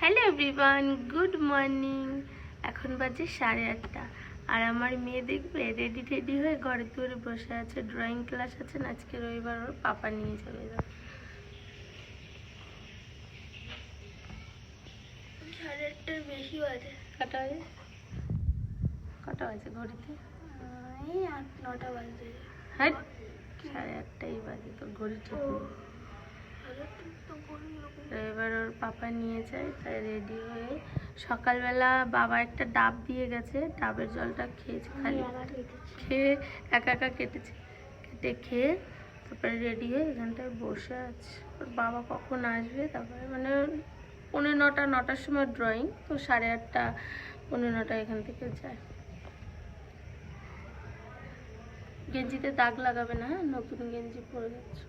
Hello everyone, good morning. এখন বাজে 8:30 আর আমার মেয়ে দেখবে রেডি টেডি হয়ে ঘরে দুয়ারে বসে আছে। ড্রয়িং ক্লাস আছে না, আজকে রবিবার, ওর পাপা নিয়ে যাবে। 8:30 বেশি বাজে। কটা বাজে ঘড়িতে? এই 8-9টা বাজে। হ্যাঁ, 8:30 বাজে, তো ঘড়ি ঠিক নেই। এবার ওর পাপা নিয়ে যায়, তাই রেডি হয়ে সকালবেলা বাবা একটা ডাব দিয়ে গেছে, ডাবের জলটা খেয়েছে, খালি খেয়ে একা একা কেটে খেয়ে তারপরে রেডি হয়ে এখানটায় বসে আছে। ওর বাবা কখন আসবে, তারপরে মানে 9:45-9টার সময় ড্রয়িং, তো 8:30-9:45 এখান থেকে যায়। গেঞ্জিতে দাগ লাগাবে না, হ্যাঁ, নতুন গেঞ্জি পরে যাচ্ছে।